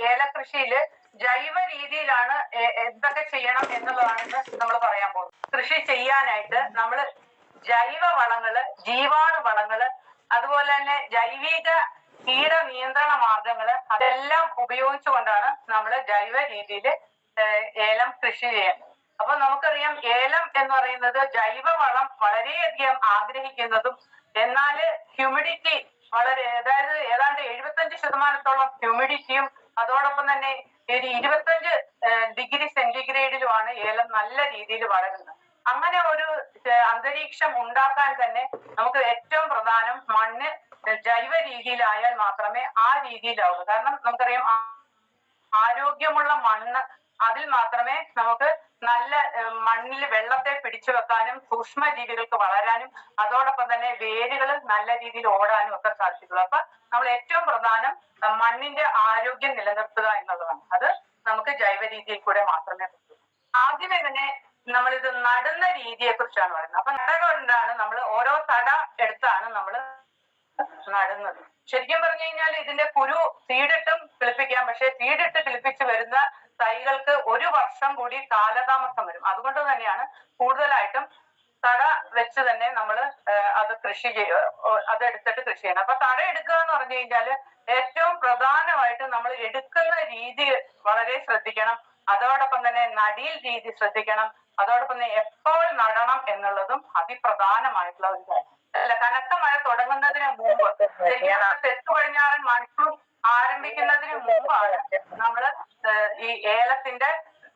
ഏലകൃഷിയില് ജൈവ രീതിയിലാണ് എന്തൊക്കെ ചെയ്യണം എന്നുള്ളതാണ് നമ്മൾ പറയാൻ പോകുന്നത്. കൃഷി ചെയ്യാനായിട്ട് നമ്മൾ ജൈവ വളങ്ങള്, ജീവാണു വളങ്ങള്, അതുപോലെ തന്നെ ജൈവിക കീട നിയന്ത്രണ മാർഗങ്ങള് അതെല്ലാം ഉപയോഗിച്ചുകൊണ്ടാണ് നമ്മൾ ജൈവ രീതിയിൽ ഏലം കൃഷി ചെയ്യുന്നത്. അപ്പൊ നമുക്കറിയാം ഏലം എന്ന് പറയുന്നത് ജൈവവളം വളരെയധികം ആഗ്രഹിക്കുന്നതും എന്നാല് ഹ്യൂമിഡിറ്റി വളരെ, അതായത് ഏതാണ്ട് 75% ഹ്യൂമിഡിറ്റിയും അതോടൊപ്പം തന്നെ ഒരു 25 ഡിഗ്രി സെന്റിഗ്രേഡിലുമാണ് ഏലം നല്ല രീതിയിൽ വളരുന്നത്. അങ്ങനെ ഒരു അന്തരീക്ഷം ഉണ്ടാക്കാൻ തന്നെ നമുക്ക് ഏറ്റവും പ്രധാനം മണ്ണ് ജൈവ രീതിയിലായാൽ മാത്രമേ ആ രീതിയിലാവൂ. കാരണം നമുക്കറിയാം ആരോഗ്യമുള്ള മണ്ണ്, അതിൽ മാത്രമേ നമുക്ക് നല്ല മണ്ണിൽ വെള്ളത്തെ പിടിച്ചു വെക്കാനും സൂക്ഷ്മജീവികൾക്ക് വളരാനും അതോടൊപ്പം തന്നെ വേരുകൾ നല്ല രീതിയിൽ ഓടാനും ഒക്കെ സാധിക്കുള്ളൂ. അപ്പൊ നമ്മൾ ഏറ്റവും പ്രധാനം മണ്ണിന്റെ ആരോഗ്യം നിലനിർത്തുക എന്നുള്ളതാണ്. അത് നമുക്ക് ജൈവ രീതിയിൽ കൂടെ മാത്രമേ പറ്റൂ. ആദ്യമേ തന്നെ നമ്മളിത് നടുന്ന രീതിയെ കുറിച്ചാണ് പറയുന്നത്. അപ്പൊ നടകൊണ്ടാണ് നമ്മൾ ഓരോ തട എടുത്താണ് നമ്മൾ നടുന്നത്. ശരിക്കും പറഞ്ഞു കഴിഞ്ഞാൽ ഇതിന്റെ കുരു സീഡിട്ടും കിളിപ്പിക്കാം. പക്ഷെ സീഡിട്ട് കിളിപ്പിച്ച് വരുന്ന തൈകൾക്ക് 1 വർഷം കൂടി കാലതാമസം വരും. അതുകൊണ്ട് തന്നെയാണ് കൂടുതലായിട്ടും തട വെച്ച് തന്നെ നമ്മൾ അത് കൃഷി അതെടുത്തിട്ട് കൃഷി ചെയ്യണം. അപ്പൊ തട എടുക്കുക എന്ന് പറഞ്ഞു കഴിഞ്ഞാൽ ഏറ്റവും പ്രധാനമായിട്ട് നമ്മൾ എടുക്കുന്ന രീതി വളരെ ശ്രദ്ധിക്കണം. അതോടൊപ്പം തന്നെ നടീൽ രീതി ശ്രദ്ധിക്കണം. അതോടൊപ്പം തന്നെ എപ്പോൾ നടണം എന്നുള്ളതും അതിപ്രധാനമായിട്ടുള്ള ഒരു കാര്യം. അല്ല, കനത്ത മഴ തുടങ്ങുന്നതിന് മുമ്പ്, തെക്ക് പടിഞ്ഞാറൻ മൺസൂൺ ആരംഭിക്കുന്നതിന് മുമ്പാണ് നമ്മള് ഈ ഏലത്തിന്റെ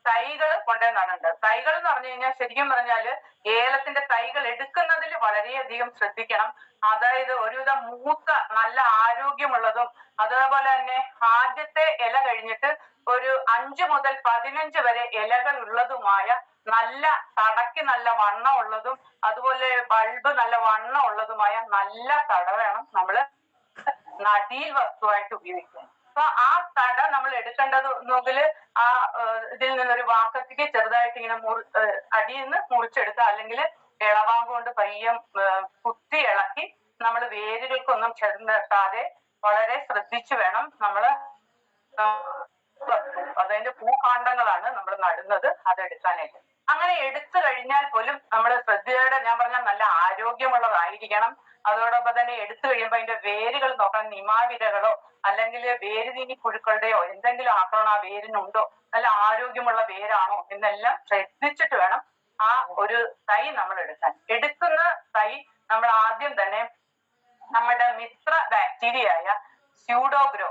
തൈകൾ കൊണ്ടേ നടേണ്ടത്. തൈകൾ എന്ന് പറഞ്ഞു കഴിഞ്ഞാൽ ശരിക്കും പറഞ്ഞാല് ഏലത്തിന്റെ തൈകൾ എടുക്കുന്നതിൽ വളരെയധികം ശ്രദ്ധിക്കണം. അതായത് ഒരുവിധം മൂത്ത നല്ല ആരോഗ്യമുള്ളതും അതേപോലെ തന്നെ ആദ്യത്തെ ഇല കഴിഞ്ഞിട്ട് ഒരു 5 മുതൽ 15 വരെ ഇലകൾ ഉള്ളതുമായ നല്ല തടയ്ക്ക് നല്ല വണ്ണം ഉള്ളതും അതുപോലെ ബൾബ് നല്ല വണ്ണം ഉള്ളതുമായ നല്ല തട വേണം നമ്മള് നടീൽ വസ്തുവായിട്ട് ഉപയോഗിക്കാൻ. അപ്പൊ ആ തട നമ്മൾ എടുക്കേണ്ടത് ഒന്നുകില് ആ ഇതിൽ നിന്നൊരു വാക്കത്തിക്ക് ചെറുതായിട്ട് ഇങ്ങനെ അടിയിൽ നിന്ന് മുറിച്ചെടുക്കുക, അല്ലെങ്കിൽ ഇളവാങ്ക് കൊണ്ട് പയ്യം കുത്തി ഇളക്കി നമ്മൾ വേരുകൾക്കൊന്നും ചെറുന്നെത്താതെ വളരെ ശ്രദ്ധിച്ചു വേണം നമ്മള് അതിന്റെ പൂക്കാണ്ഡങ്ങളാണ് നമ്മൾ നടുന്നത്, അതെടുക്കാനായിട്ട്. അങ്ങനെ എടുത്തു കഴിഞ്ഞാൽ പോലും നമ്മൾ ശ്രദ്ധയോടെ, ഞാൻ പറഞ്ഞാൽ നല്ല ആരോഗ്യമുള്ളതായിരിക്കണം. അതോടൊപ്പം തന്നെ എടുത്തു കഴിയുമ്പോൾ അതിന്റെ വേരുകൾ നോക്കണം. നിമാവിരകളോ അല്ലെങ്കിൽ വേരുതീനി പുഴുക്കളുടെയോ എന്തെങ്കിലും ആക്രമണം ആ വേരിനുണ്ടോ, നല്ല ആരോഗ്യമുള്ള വേരാണോ എന്നെല്ലാം ശ്രദ്ധിച്ചിട്ട് വേണം ആ ഒരു തൈ നമ്മൾ എടുക്കാൻ. എടുക്കുന്ന തൈ നമ്മൾ ആദ്യം തന്നെ നമ്മുടെ മിത്ര ബാക്ടീരിയയായ സ്യൂഡോഗ്രോ,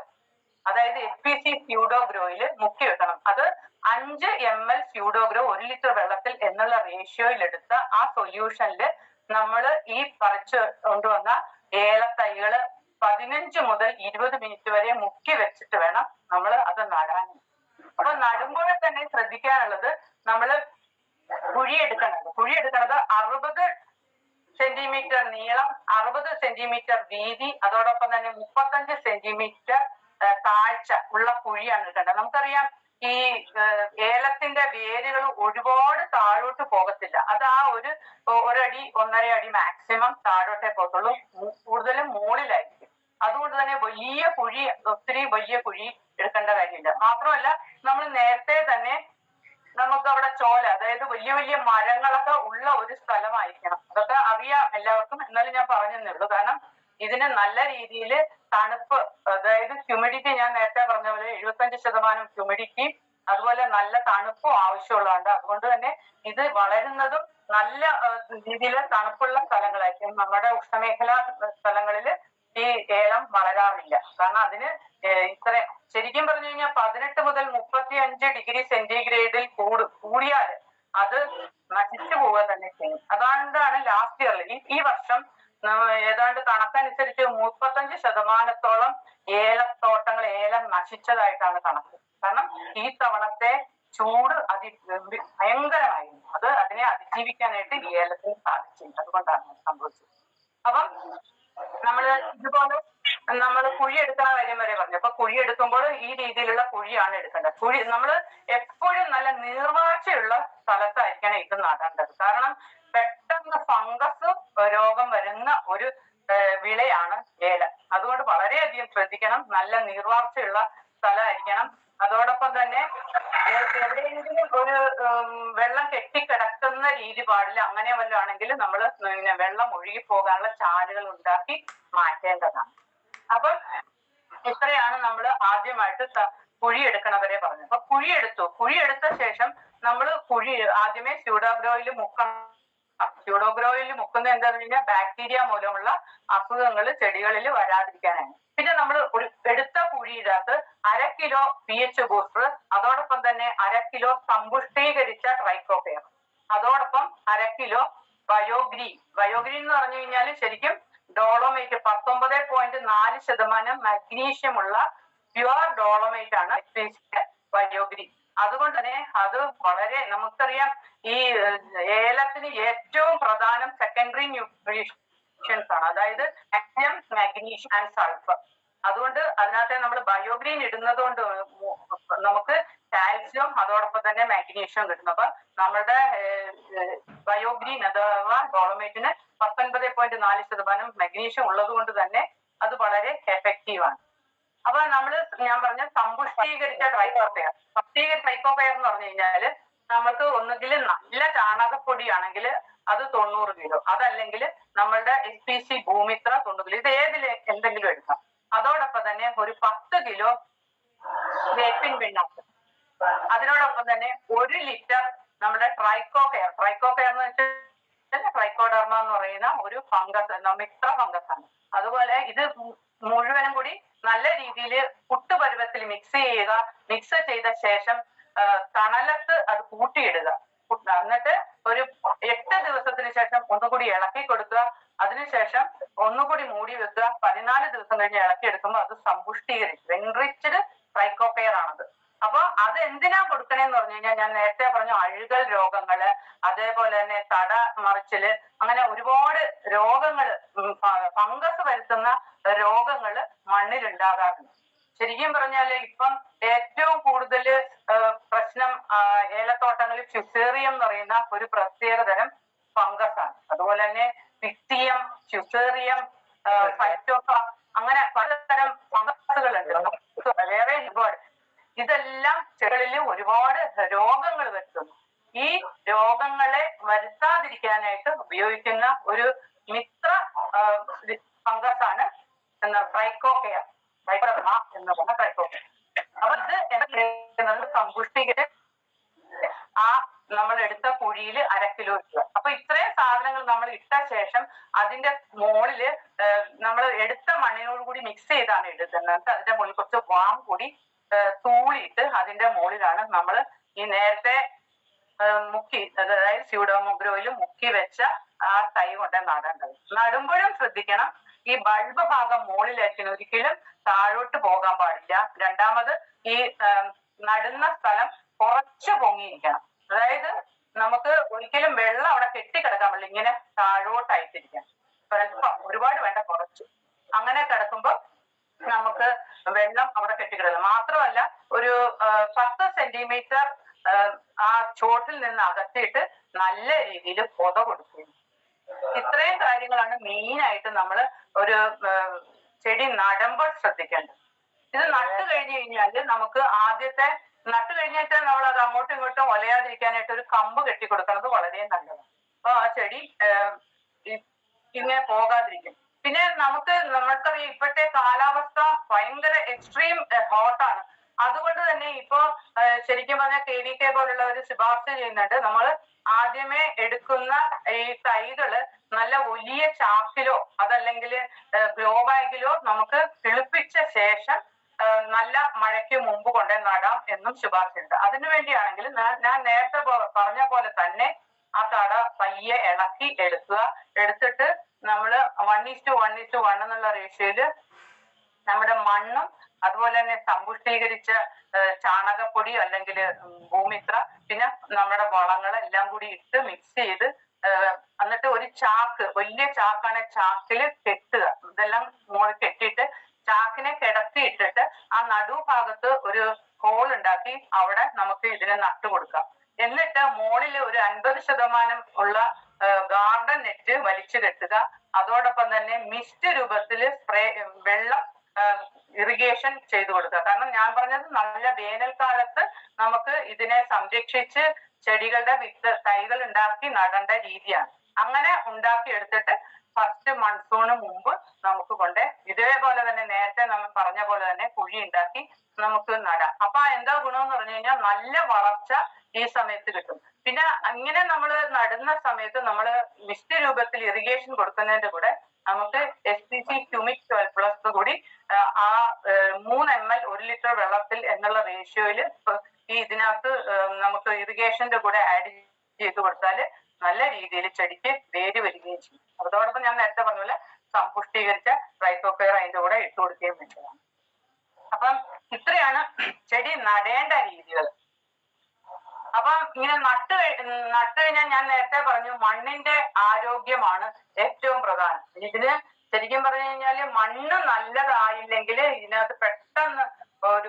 അതായത് FPC സ്യൂഡോഗ്രോയിൽ മുക്കി വെക്കണം. അത് 5 ml സ്യൂഡോഗ്രോ 1 ലിറ്റർ വെള്ളത്തിൽ എന്നുള്ള റേഷ്യോയിൽ എടുത്ത ആ സൊല്യൂഷനിൽ നമ്മൾ ഈ പറിച്ച് കൊണ്ടുവന്ന ഏലത്തൈകള് 15 മുതൽ 20 മിനിറ്റ് വരെ മുക്കി വെച്ചിട്ട് വേണം നമ്മൾ അത് നടാൻ. അപ്പൊ നടുമ്പോൾ തന്നെ ശ്രദ്ധിക്കാനുള്ളത്, നമ്മള് കുഴിയെടുക്കണത് 60 സെന്റിമീറ്റർ നീളം, 60 സെന്റിമീറ്റർ വീതി, അതോടൊപ്പം തന്നെ 35 സെന്റിമീറ്റർ താഴ്ച ഉള്ള കുഴിയാണ് എടുക്കേണ്ടത്. നമുക്കറിയാം ഈ ഏലത്തിന്റെ വേരുകൾ ഒരുപാട് താഴോട്ട് പോകത്തില്ല. അത് ആ ഒരു 1 അടി 1.5 അടി മാക്സിമം താഴോട്ടേ പോകത്തുള്ളൂ, കൂടുതലും മുകളിലായിരിക്കും. അതുകൊണ്ട് തന്നെ വലിയ കുഴി, ഒത്തിരി വലിയ കുഴി എടുക്കേണ്ട കാര്യമില്ല. മാത്രമല്ല നമ്മൾ നേരത്തെ തന്നെ നമുക്ക് അവിടെ ചോല, അതായത് വലിയ വലിയ മരങ്ങളൊക്കെ ഉള്ള ഒരു സ്ഥലമായിരിക്കണം. അതൊക്കെ അറിയാം എല്ലാവർക്കും, എന്നാലും ഞാൻ പറഞ്ഞതേ ഉള്ളൂ. കാരണം ഇതിന് നല്ല രീതിയിൽ തണുപ്പ്, അതായത് ഹ്യൂമിഡിറ്റി, ഞാൻ നേരത്തെ പറഞ്ഞ പോലെ 75% ഹ്യൂമിഡിറ്റി, അതുപോലെ നല്ല തണുപ്പും ആവശ്യമുള്ളതുണ്ട്. അതുകൊണ്ട് തന്നെ ഇത് വളരുന്നതും നല്ല രീതിയിൽ തണുപ്പുള്ള സ്ഥലങ്ങളായിരിക്കും. നമ്മുടെ ഉഷ്ണമേഖലാ സ്ഥലങ്ങളിൽ ഈ ഏലം വളരാറില്ല. കാരണം അതിന് ഇത്രയും, ശരിക്കും പറഞ്ഞു കഴിഞ്ഞാൽ 18 മുതൽ 35 ഡിഗ്രി സെന്റിഗ്രേഡിൽ കൂടിയാൽ അത് നശിച്ചു പോവുക തന്നെ ചെയ്യും. അതുകൊണ്ടാണ് ലാസ്റ്റ് ഇയറിൽ ഈ വർഷം ഏതാണ്ട് കണക്കനുസരിച്ച് 35% ഏലത്തോട്ടങ്ങൾ ഏലം നശിച്ചതായിട്ടാണ് കണക്ക്. കാരണം ഈ തവണത്തെ ചൂട് ഭയങ്കരമായിരുന്നു. അത് അതിനെ അതിജീവിക്കാനായിട്ട് ഏലത്തിന് സാധിച്ചില്ല. അതുകൊണ്ടാണ് സംഭവിച്ചത്. അപ്പം നമ്മള് ഇതുപോലെ നമ്മൾ കുഴി എടുക്കുന്ന കാര്യം വരെ പറഞ്ഞു. അപ്പൊ കുഴി എടുക്കുമ്പോൾ ഈ രീതിയിലുള്ള കുഴിയാണ് എടുക്കേണ്ടത്. കുഴി നമ്മൾ എപ്പോഴും നല്ല നീർവാഴ്ചയുള്ള സ്ഥലത്തായിരിക്കണം ഇത് നടേണ്ടത്. കാരണം പെട്ടെന്ന് ഫംഗസ് രോഗം വരുന്ന ഒരു വിളയാണ് ഏലം. അതുകൊണ്ട് വളരെയധികം ശ്രദ്ധിക്കണം. നല്ല നീർവാർച്ചയുള്ള സ്ഥലമായിരിക്കണം. അതോടൊപ്പം തന്നെ എവിടെയെങ്കിലും ഒരു വെള്ളം കെട്ടിക്കിടക്കുന്ന രീതി പാടില്ല. അങ്ങനെ വല്ലതും ആണെങ്കിൽ നമ്മൾ പിന്നെ വെള്ളം ഒഴുകി പോകാനുള്ള ചാലുകൾ ഉണ്ടാക്കി മാറ്റേണ്ടതാണ്. അപ്പം ഇത്രയാണ് നമ്മൾ ആദ്യമായിട്ട് കുഴിയെടുക്കണവരെ പറഞ്ഞത്. അപ്പൊ കുഴിയെടുത്ത ശേഷം നമ്മൾ ആദ്യമേ സ്യൂഡോഗ്രോയിൽ മുക്കണം. സ്യൂഡോഗ്രോയിൽ മുക്കുന്ന എന്താണെന്ന് കഴിഞ്ഞാൽ ബാക്ടീരിയ മൂലമുള്ള അസുഖങ്ങൾ ചെടികളിൽ വരാതിരിക്കാനാണ്. പിന്നെ നമ്മൾ ഒരു എടുത്ത കുഴിയിനകത്ത് 1/2 കിലോ PH ബൂസ്റ്റർ, അതോടൊപ്പം തന്നെ 1/2 കിലോ സമ്പുഷ്ടീകരിച്ച ട്രൈക്കോഫെയർ, അതോടൊപ്പം 1/2 കിലോ ബയോഗ്രീൻ എന്ന് പറഞ്ഞു കഴിഞ്ഞാൽ ശരിക്കും ഡോളോമൈറ്റ് 19.4% മഗ്നീഷ്യം ഉള്ള പ്യുവർ ഡോളോമൈറ്റ് ആണ് ബയോഗ്രീൻ. അതുകൊണ്ട് തന്നെ അത് വളരെ നമുക്കറിയാം ഈ ഏലത്തിന് ഏറ്റവും പ്രധാനം സെക്കൻഡറി ന്യൂട്രീഷൻസ് ആണ്, അതായത് കാൽസ്യം, മാഗ്നീഷ്യം ആൻഡ് സൾഫർ. അതുകൊണ്ട് അതിനകത്ത് നമ്മൾ ബയോഗ്രീൻ ഇടുന്നത് കൊണ്ട് നമുക്ക് കാൽസ്യം അതോടൊപ്പം തന്നെ മാഗ്നീഷ്യം കിട്ടുന്നു. അപ്പൊ നമ്മുടെ ബയോഗ്രീൻ അഥവാ ഡോളോമൈറ്റിന് 19.4% മഗ്നീഷ്യം ഉള്ളത് കൊണ്ട് തന്നെ അത് വളരെ എഫക്റ്റീവാണ്. അപ്പൊ ഞാൻ പറഞ്ഞ സമ്പുഷ്ടീകരിച്ച ട്രൈക്കോഫെയർ എന്ന് പറഞ്ഞു കഴിഞ്ഞാല് നമുക്ക് ഒന്നുകിൽ നല്ല ചാണകപ്പൊടിയാണെങ്കിൽ അത് 90 കിലോ, അതല്ലെങ്കിൽ നമ്മളുടെ SPC ഭൂമിത്ര 90 കിലോ, ഇത് ഏതിൽ എന്തെങ്കിലും എടുക്കാം. അതോടൊപ്പം തന്നെ ഒരു 10 കിലോ വേപ്പിൻ പിണ്ണാക്ക്, അതിനോടൊപ്പം തന്നെ 1 ലിറ്റർ നമ്മുടെ ട്രൈക്കോഫെയർ എന്ന് വെച്ചാൽ ട്രൈക്കോഡർമ എന്ന് പറയുന്ന ഒരു ഫംഗസ്, മിത്ര ഫംഗസ് ആണ്. അതുപോലെ ഇത് മുഴുവനും കൂടി നല്ല രീതിയിൽ പുട്ടുപരുവത്തിൽ മിക്സ് ചെയ്ത ശേഷം തണലത്ത് അത് കൂട്ടിയിടുക. എന്നിട്ട് ഒരു 8 ദിവസത്തിന് ശേഷം ഒന്നുകൂടി ഇളക്കി കൊടുക്കുക. അതിനുശേഷം ഒന്നുകൂടി മൂടി വെക്കുക. 14 ദിവസം കഴിഞ്ഞ് ഇളക്കി എടുക്കുമ്പോൾ അത് സമ്പുഷ്ടീകരിച്ചു എൻറിച്ച്ഡ് ട്രൈക്കോഫെയർ ആണത്. അപ്പൊ അത് എന്തിനാ കൊടുക്കണേന്ന് പറഞ്ഞു കഴിഞ്ഞാൽ ഞാൻ നേരത്തെ പറഞ്ഞു അഴുകൽ രോഗങ്ങള്, അതേപോലെ തന്നെ തട മറിച്ചില്, അങ്ങനെ ഒരുപാട് രോഗങ്ങള്, ഫംഗസ് വരുത്തുന്ന രോഗങ്ങള് മണ്ണിൽ ഉണ്ടാകാറുണ്ട്. ശരിക്കും പറഞ്ഞാല് ഇപ്പം ഏറ്റവും കൂടുതൽ പ്രശ്നം ഏലത്തോട്ടങ്ങളിൽ ഫ്യൂസേറിയം എന്ന് പറയുന്ന ഒരു പ്രത്യേകതരം ഫംഗസ് ആണ്. അതുപോലെ തന്നെ പിക്സിയം, ഫ്യൂസേറിയം, ഫൈറ്റോഫ, അങ്ങനെ പലതരം ഫംഗസുകളുണ്ട്, വേറെ ഒരുപാട്. ഇതെല്ലാം ചെടികളിൽ ഒരുപാട് രോഗങ്ങൾ വരുത്തുന്നു. ഈ രോഗങ്ങളെ വരുത്താതിരിക്കാനായിട്ട് ഉപയോഗിക്കുന്ന ഒരു മിത്ര ഫംഗസ് ആണ് ട്രൈക്കോഫെയർ എന്ന് പറഞ്ഞ ട്രൈക്കോഫെയർ. അപ്പൊ ഇത് സമ്പുഷ്ടീകരിച്ച് ആ നമ്മൾ എടുത്ത കുഴിയിൽ 1/2 കിലോ ഇടുക. അപ്പൊ ഇത്രയും സാധനങ്ങൾ നമ്മൾ ഇട്ട ശേഷം അതിന്റെ മുകളില് നമ്മൾ എടുത്ത മണ്ണിനോട് കൂടി മിക്സ് ചെയ്താണ് ഇടുന്നത്. അതിന്റെ മുകളിൽ കുറച്ച് വാം കൂടി തൂളിയിട്ട് അതിന്റെ മുകളിലാണ് നമ്മൾ ഈ നേരത്തെ അതായത് സ്യൂഡോമോഗ്രോയിൽ മുക്കി വെച്ച ആ തൈ കൊണ്ട് നടേണ്ടത്. നടുമ്പോഴും ശ്രദ്ധിക്കണം, ഈ ബൾബ് ഭാഗം മുകളിലേക്കണം, ഒരിക്കലും താഴോട്ട് പോകാൻ പാടില്ല. രണ്ടാമത് ഈ നടുന്ന സ്ഥലം കുറച്ച് പൊങ്ങിയിരിക്കണം. അതായത് നമുക്ക് ഒരിക്കലും വെള്ളം അവിടെ കെട്ടിക്കിടക്കാൻ പാടില്ല, ഇങ്ങനെ താഴോട്ടായിട്ടിരിക്കണം. സ്വല്പം, ഒരുപാട് വേണ്ട, കുറച്ച്. അങ്ങനെ കിടക്കുമ്പോൾ നമുക്ക് വെള്ളം അവിടെ കെട്ടിക്കിടക്കില്ല. മാത്രമല്ല ഒരു 10 സെന്റിമീറ്റർ ആ ചോട്ടിൽ നിന്ന് അകത്തിയിട്ട് നല്ല രീതിയിൽ പൊത കൊടുക്കുന്നു. ഇത്രയും കാര്യങ്ങളാണ് മെയിൻ ആയിട്ട് നമ്മൾ ഒരു ചെടി നടുമ്പോൾ ശ്രദ്ധിക്കേണ്ടത്. ഇത് നട്ടു കഴിഞ്ഞു കഴിഞ്ഞാല് നമുക്ക് നട്ടു കഴിഞ്ഞിട്ട് നമ്മൾ അത് അങ്ങോട്ടും ഇങ്ങോട്ടും ഒലയാതിരിക്കാനായിട്ട് ഒരു കമ്പ് കെട്ടിക്കൊടുക്കുന്നത് വളരെ നല്ലതാണ്. അപ്പൊ ആ ചെടി ഇങ്ങനെ പോകാതിരിക്കും. പിന്നെ നമ്മൾക്കറിയാം ഇപ്പോഴത്തെ കാലാവസ്ഥ ഭയങ്കര എക്സ്ട്രീം ഹോട്ടാണ്. അതുകൊണ്ട് തന്നെ ഇപ്പൊ ശരിക്കും പറഞ്ഞാൽ KVK പോലുള്ളവർ ശുപാർശ ചെയ്യുന്നുണ്ട്, നമ്മൾ ആദ്യമേ എടുക്കുന്ന ഈ തൈകള് നല്ല വലിയ ചാക്കിലോ അതല്ലെങ്കിൽ ഗ്രോ ബാഗിലോ നമുക്ക് കിളിപ്പിച്ച ശേഷം നല്ല മഴയ്ക്ക് മുമ്പ് കൊണ്ട് നടാം എന്നും ശുപാർശയുണ്ട്. അതിനു വേണ്ടിയാണെങ്കിൽ ഞാൻ നേരത്തെ പറഞ്ഞ പോലെ തന്നെ ആ തട പയ്യെ ഇളക്കി എടുത്തിട്ട് നമ്മൾ 1:1:1 എന്നുള്ള റേഷ്യോയില് നമ്മുടെ മണ്ണും അതുപോലെ തന്നെ സമ്പുഷ്ടീകരിച്ച ചാണകപ്പൊടി അല്ലെങ്കിൽ ഭൂമിത്ര, പിന്നെ നമ്മുടെ വളങ്ങളെല്ലാം കൂടി ഇട്ട് മിക്സ് ചെയ്ത് എന്നിട്ട് ഒരു ചാക്ക്, വലിയ ചാക്കാണ്, ചാക്കിൽ കെട്ടുക. ഇതെല്ലാം മുകളിൽ കെട്ടിയിട്ട് ചാക്കിനെ കിടത്തിയിട്ടിട്ട് ആ നടുഭാഗത്ത് ഒരു ഹോൾ ഉണ്ടാക്കി അവിടെ നമുക്ക് ഇതിനെ നട്ടു കൊടുക്കാം. എന്നിട്ട് മുകളിൽ ഒരു 50% ഉള്ള ഗാർഡൻ നെറ്റ് വലിച്ചു കെട്ടുക. അതോടൊപ്പം തന്നെ മിസ്റ്റ് രൂപത്തിൽ വെള്ളം ഇറിഗേഷൻ ചെയ്തു കൊടുക്കുക. കാരണം ഞാൻ പറഞ്ഞത് നല്ല വേനൽക്കാലത്ത് നമുക്ക് ഇതിനെ സംരക്ഷിച്ച് ചെടികളുടെ തൈകൾ ഉണ്ടാക്കി നടേണ്ട രീതിയാണ്. അങ്ങനെ ഉണ്ടാക്കി എടുത്തിട്ട് ഫസ്റ്റ് മൺസൂണ് മുമ്പ് നമുക്ക് കൊണ്ട് ഇതേപോലെ തന്നെ നേരത്തെ നമ്മൾ പറഞ്ഞ പോലെ തന്നെ കുഴി ഉണ്ടാക്കി നമുക്ക് നടാം. അപ്പൊ എന്താ ഗുണമെന്ന് പറഞ്ഞു കഴിഞ്ഞാൽ നല്ല വളർച്ച ഈ സമയത്ത് കിട്ടും. പിന്നെ അങ്ങനെ നമ്മൾ നടുന്ന സമയത്ത് നമ്മൾ മിസ്റ്റ് രൂപത്തിൽ ഇറിഗേഷൻ കൊടുക്കുന്നതിന്റെ കൂടെ നമുക്ക് SPC ഹ്യൂമിക് 12+ കൂടി ആ 3 ml 1 ലിറ്റർ വെള്ളത്തിൽ എന്നുള്ള റേഷ്യോയില് ഈ ഇതിനകത്ത് നമുക്ക് ഇറിഗേഷന്റെ കൂടെ ആഡ് ചെയ്ത് കൊടുത്താല് നല്ല രീതിയിൽ ചെടിക്ക് വേര് വരികയും ചെയ്യും. അതോടൊപ്പം ഞാൻ നേരത്തെ പറഞ്ഞ പോലെ സമ്പുഷ്ടീകരിച്ച റൈസോഫെയർ അതിന്റെ കൂടെ ഇട്ട് കൊടുക്കുകയും വേണ്ടതാണ്. അപ്പം ഇത്രയാണ് ചെടി നടേണ്ട രീതികൾ. അപ്പം ഇങ്ങനെ നട്ട് കഴിഞ്ഞാൽ ഞാൻ നേരത്തെ പറഞ്ഞു മണ്ണിന്റെ ആരോഗ്യമാണ് ഏറ്റവും പ്രധാനം. ഇതിന് ശരിക്കും പറഞ്ഞു കഴിഞ്ഞാല് മണ്ണ് നല്ലതായില്ലെങ്കിൽ ഇതിനകത്ത് പെട്ടെന്ന്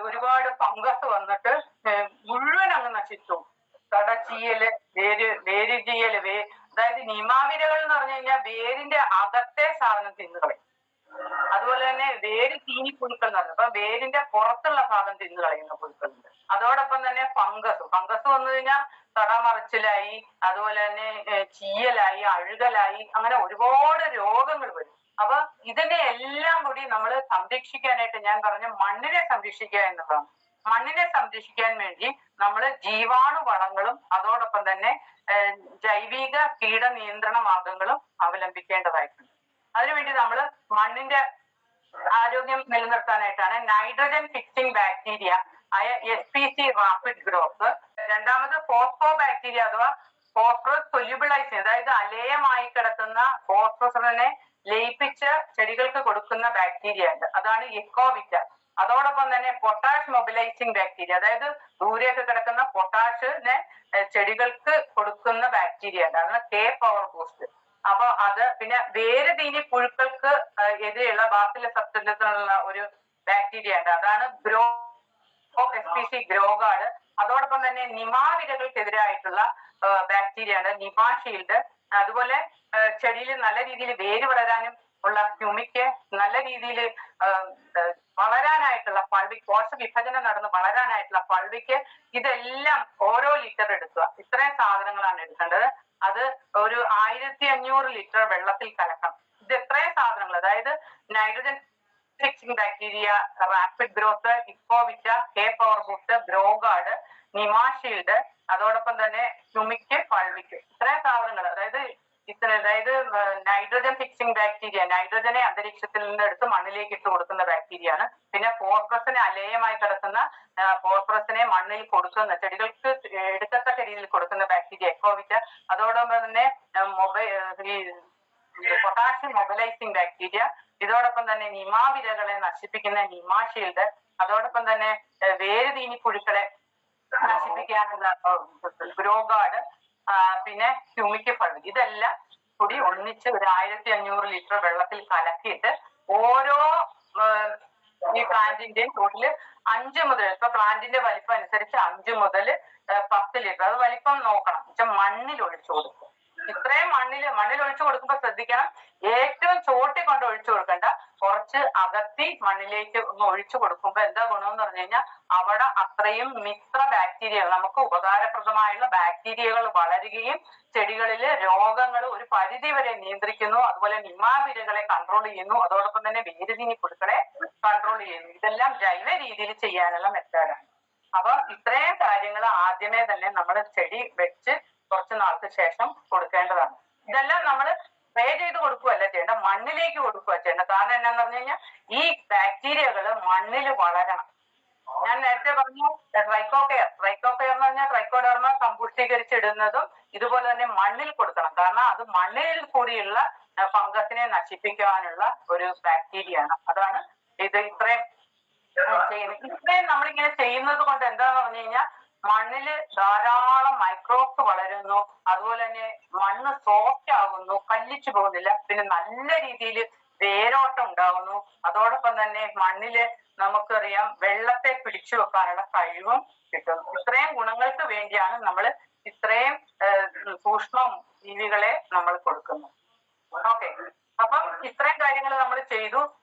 ഒരുപാട് ഫംഗസ് വന്നിട്ട് മുഴുവൻ അങ്ങ് നശിച്ചു. തടച്ചീയല്, വേര് ചീയല്, അതായത് നിമാവിരകൾ എന്ന് പറഞ്ഞു കഴിഞ്ഞാൽ വേരിന്റെ അകത്തെ സാധനം തിന്നുകളയും. അതുപോലെ തന്നെ വേര് തീനിപ്പുഴുക്കൾ എന്ന് പറഞ്ഞു, അപ്പൊ വേരിന്റെ പുറത്തുള്ള ഭാഗം തിന്നു കളയുന്ന പുഴുക്കളുണ്ട്. അതോടൊപ്പം തന്നെ ഫംഗസ് വന്നു കഴിഞ്ഞാൽ തടമറിച്ചിലായി, അതുപോലെ തന്നെ ചീയലായി, അഴുകലായി, അങ്ങനെ ഒരുപാട് രോഗങ്ങൾ വരും. അപ്പൊ ഇതിനെ എല്ലാം കൂടി നമ്മൾ സംരക്ഷിക്കാനായിട്ട് ഞാൻ പറഞ്ഞു മണ്ണിനെ സംരക്ഷിക്കുക എന്നുള്ളതാണ്. മണ്ണിനെ സംരക്ഷിക്കാൻ വേണ്ടി നമ്മൾ ജീവാണു വളങ്ങളും അതോടൊപ്പം തന്നെ ജൈവിക കീടനിയന്ത്രണ മാർഗങ്ങളും അവലംബിക്കേണ്ടതായിട്ടുണ്ട്. അതിനുവേണ്ടി നമ്മൾ മണ്ണിന്റെ ആരോഗ്യം നിലനിർത്താനായിട്ടാണ് നൈട്രജൻ ഫിക്സിംഗ് ബാക്ടീരിയ ആയ SPC റാപ്പിഡ് ഗ്രോത്ത്, രണ്ടാമത് ഫോസ്ഫോ ബാക്ടീരിയ അഥവാ ഫോസ്ഫറസ് സൊല്യൂബിളൈസിങ്, അതായത് അലേയമായി കിടക്കുന്ന ഫോസ്ഫറസിനെ ലയിപ്പിച്ച് ചെടികൾക്ക് കൊടുക്കുന്ന ബാക്ടീരിയ ഉണ്ട്, അതാണ് എക്കോവിറ്റ. അതോടൊപ്പം തന്നെ പൊട്ടാഷ് മൊബിലൈസിങ് ബാക്ടീരിയ, അതായത് ദൂരെയൊക്കെ കിടക്കുന്ന പൊട്ടാഷിനെ ചെടികൾക്ക് കൊടുക്കുന്ന ബാക്ടീരിയ ഉണ്ട്, അതാണ് K പവർ ബൂസ്റ്റ്. അപ്പൊ അത് പിന്നെ വേര് തീനി പുഴുക്കൾക്ക് എതിരെയുള്ള ബാസിലസ് സബ്റ്റിലസിനുള്ള ഒരു ബാക്ടീരിയ ഉണ്ട്, അതാണ് SPC ഗ്രോഗാർഡ്. അതോടൊപ്പം തന്നെ നിമാവിരകൾക്കെതിരായിട്ടുള്ള ബാക്ടീരിയ ഉണ്ട് നിമാഷീൽഡ്. അതുപോലെ ചെടിയിൽ നല്ല രീതിയിൽ വേര് വളരാനും ഉള്ള ഹ്യൂമിക്ക്, നല്ല രീതിയിൽ വളരാനായിട്ടുള്ള പൾവിക്, കോശ വിഭജനം നടന്ന് വളരാനായിട്ടുള്ള പൾവിക്ക്, ഇതെല്ലാം ഓരോ ലിറ്റർ എടുക്കുക. ഇത്രയും സാധനങ്ങളാണ് എടുക്കേണ്ടത്. അത് ഒരു 1500 ലിറ്റർ വെള്ളത്തിൽ കലക്കണം. ഇത് എത്രയും സാധനങ്ങൾ, അതായത് nitrogen fixing bacteria, rapid growth, Ecovita, K power boost, Growguard, Nemashield, അതോടൊപ്പം തന്നെ ഹ്യൂമിക്ക്, പൾവിക്ക്, ഇത്രയും സാധനങ്ങൾ, അതായത് നൈട്രജൻ ഫിക്സിംഗ് ബാക്ടീരിയ നൈട്രജനെ അന്തരീക്ഷത്തിൽ നിന്ന് എടുത്ത് മണ്ണിലേക്ക് ഇട്ട് കൊടുക്കുന്ന ബാക്ടീരിയ ആണ്. പിന്നെ ഫോസ്ഫറസിനെ അലേയമായി കിടക്കുന്ന ഫോസ്ഫറസിനെ മണ്ണിൽ കൊടുക്കുന്ന, ചെടികൾക്ക് എടുക്കത്തക്ക രീതിയിൽ കൊടുക്കുന്ന ബാക്ടീരിയ എക്കോവിറ്റ. അതോടൊപ്പം തന്നെ പൊട്ടാഷ്യം മൊബിലൈസിംഗ് ബാക്ടീരിയ, ഇതോടൊപ്പം തന്നെ നിമാവിരകളെ നശിപ്പിക്കുന്ന നിമാഷീൽഡ്, അതോടൊപ്പം തന്നെ വേര് തീനി പുഴുക്കളെ നശിപ്പിക്കാനുള്ള ഗ്രോഗാർഡ്, പിന്നെ ഹ്യൂമിക് പൾവിക്. ഇതെല്ലാം കൂടി ഒന്നിച്ച് ഒരു 1500 ലിറ്റർ വെള്ളത്തിൽ കലക്കിയിട്ട് ഓരോ ഈ പ്ലാന്റിന്റെയും തോട്ടില് 5 മുതൽ, ഇപ്പൊ പ്ലാന്റിന്റെ വലിപ്പം അനുസരിച്ച് 5 മുതൽ 10 ലിറ്റർ, അത് വലിപ്പം നോക്കണം, മണ്ണിൽ ഒഴിച്ചു കൊടുക്കും. ഇത്രയും മണ്ണിൽ ഒഴിച്ചു കൊടുക്കുമ്പോൾ ശ്രദ്ധിക്കണം, ഏറ്റവും ചോട്ടി കൊണ്ട് ഒഴിച്ചു കൊടുക്കണ്ട, കുറച്ച് അകത്തി മണ്ണിലേക്ക് ഒന്ന് ഒഴിച്ചു കൊടുക്കുമ്പോ എന്താ ഗുണമെന്ന് പറഞ്ഞു കഴിഞ്ഞാൽ അവിടെ അത്രയും മിത്ര ബാക്ടീരിയകൾ, നമുക്ക് ഉപകാരപ്രദമായുള്ള ബാക്ടീരിയകൾ വളരുകയും ചെടികളില് രോഗങ്ങൾ ഒരു പരിധി വരെ നിയന്ത്രിക്കുന്നു. അതുപോലെ നിമാവിരകളെ കൺട്രോൾ ചെയ്യുന്നു. അതോടൊപ്പം തന്നെ വേരുതീനി പുഴുക്കളെ കൺട്രോൾ ചെയ്യുന്നു. ഇതെല്ലാം ജൈവ രീതിയിൽ ചെയ്യാനുള്ള മെത്തേഡാണ്. അപ്പൊ ഇത്രയും കാര്യങ്ങൾ ആദ്യമേ തന്നെ നമ്മൾ ചെടി വെച്ച് കുറച്ച് നാൾക്ക് ശേഷം കൊടുക്കേണ്ടതാണ്. ഇതെല്ലാം നമ്മൾ സ്പ്രേ ചെയ്ത് കൊടുക്കുകയല്ല ചെയ്യേണ്ട, മണ്ണിലേക്ക് കൊടുക്കുക ചെയ്യേണ്ട. കാരണം എന്നാന്ന് പറഞ്ഞു കഴിഞ്ഞാൽ ഈ ബാക്ടീരിയകൾ മണ്ണിൽ വളരണം. ഞാൻ നേരത്തെ പറഞ്ഞു ട്രൈക്കോകെയർ എന്ന് പറഞ്ഞാൽ ട്രൈക്കോഡെർമ സമ്പുഷ്ടീകരിച്ചിടുന്നതും ഇതുപോലെ തന്നെ മണ്ണിൽ കൊടുക്കണം. കാരണം അത് മണ്ണിൽ കൂടിയുള്ള ഫംഗസിനെ നശിപ്പിക്കാനുള്ള ഒരു ബാക്ടീരിയയാണ്. അതാണ് ഇത് ഇത്രയും ചെയ്യുന്നത്. ഇത്രയും നമ്മളിങ്ങനെ ചെയ്യുന്നത് കൊണ്ട് എന്താന്ന് പറഞ്ഞു കഴിഞ്ഞാൽ മണ്ണില് ധാരാളം മൈക്രോബ്സ് വളരുന്നു. അതുപോലെ തന്നെ മണ്ണ് സോഫ്റ്റ് ആകുന്നു, കല്ലിച്ചു പോകുന്നില്ല. പിന്നെ നല്ല രീതിയിൽ വേരോട്ടം ഉണ്ടാകുന്നു. അതോടൊപ്പം തന്നെ മണ്ണില് നമുക്കറിയാം വെള്ളത്തെ പിടിച്ചു വെക്കാനുള്ള കഴിവും കിട്ടുന്നു. ഇത്രയും ഗുണങ്ങൾക്ക് വേണ്ടിയാണ് നമ്മൾ ഇത്രയും സൂക്ഷ്മ ജീവികളെ നമ്മൾ കൊടുക്കുന്നത്. ഓക്കെ, അപ്പം ഇത്രയും കാര്യങ്ങൾ നമ്മൾ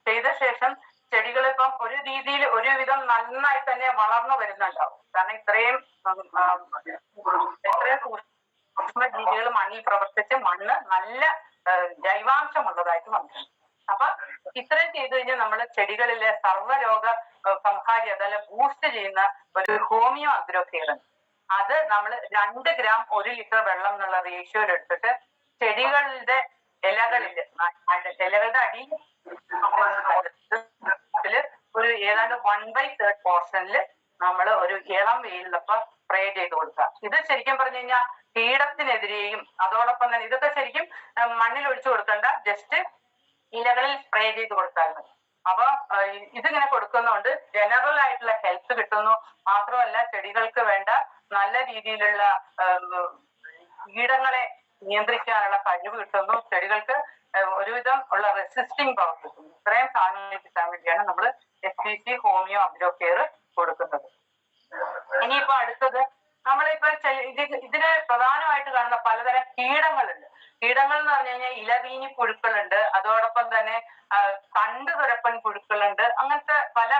ചെയ്ത ശേഷം ചെടികൾ ഇപ്പം ഒരു രീതിയിൽ ഒരുവിധം നന്നായി തന്നെ വളർന്നു വരുന്നുണ്ടാവും. കാരണം ഇത്രയും സൂക്ഷ്മജീവികൾ മണ്ണിൽ പ്രവർത്തിച്ച് മണ്ണ് നല്ല ജൈവാംശമുള്ളതായിട്ട് വന്നിട്ടുണ്ട്. അപ്പൊ ഇത്രയും ചെയ്തു കഴിഞ്ഞാൽ നമ്മൾ ചെടികളിലെ സർവ്വരോഗ സംഹാരി അതല്ല ബൂസ്റ്റ് ചെയ്യുന്ന ഒരു ഹോമിയോ അഗ്രോ കെയർ ഉണ്ട്. അത് നമ്മൾ 2 ഗ്രാം 1 ലിറ്റർ വെള്ളം എന്നുള്ള റേഷ്യോയിൽ എടുത്തിട്ട് ചെടികളുടെ ഇലകളില് ഇലകളുടെ അടിയിൽ ഒരു ഏതാണ്ട് 1/3 പോർഷനിൽ നമ്മൾ ഒരു ഇളം വെയിലപ്പ സ്പ്രേ ചെയ്ത് കൊടുക്കുക. ഇത് ശരിക്കും പറഞ്ഞു കഴിഞ്ഞാൽ കീടത്തിനെതിരെയും അതോടൊപ്പം തന്നെ ഇതൊക്കെ ശരിക്കും മണ്ണിൽ ഒഴിച്ചു കൊടുക്കണ്ട, ജസ്റ്റ് ഇലകളിൽ സ്പ്രേ ചെയ്ത് കൊടുത്താൽ മതി. അപ്പൊ ഇതിങ്ങനെ കൊടുക്കുന്നതുകൊണ്ട് ജനറൽ ആയിട്ടുള്ള ഹെൽത്ത് കിട്ടുന്നു. മാത്രമല്ല ചെടികൾക്ക് വേണ്ട നല്ല രീതിയിലുള്ള കീടങ്ങളെ നിയന്ത്രിക്കാനുള്ള കഴിവ് കിട്ടുന്നു. ചെടികൾക്ക് ഒരുവിധം ഉള്ള റെസിസ്റ്റിംഗ് പവർ കിട്ടുന്നു. ഇത്രയും സാധനങ്ങൾ കിട്ടാൻ വേണ്ടിയാണ് നമ്മൾ SPC ഹോമിയോ അഗ്രോ കെയർ കൊടുക്കുന്നത്. ഇനിയിപ്പോ അടുത്തത് നമ്മളിപ്പോ ഇതിന് പ്രധാനമായിട്ട് കാണുന്ന പലതരം കീടങ്ങളുണ്ട്. കീടങ്ങൾ എന്ന് പറഞ്ഞു കഴിഞ്ഞാൽ ഇലവീനി പുഴുക്കളുണ്ട്, അതോടൊപ്പം തന്നെ തണ്ടുതുരപ്പൻ പുഴുക്കളുണ്ട്, അങ്ങനത്തെ പല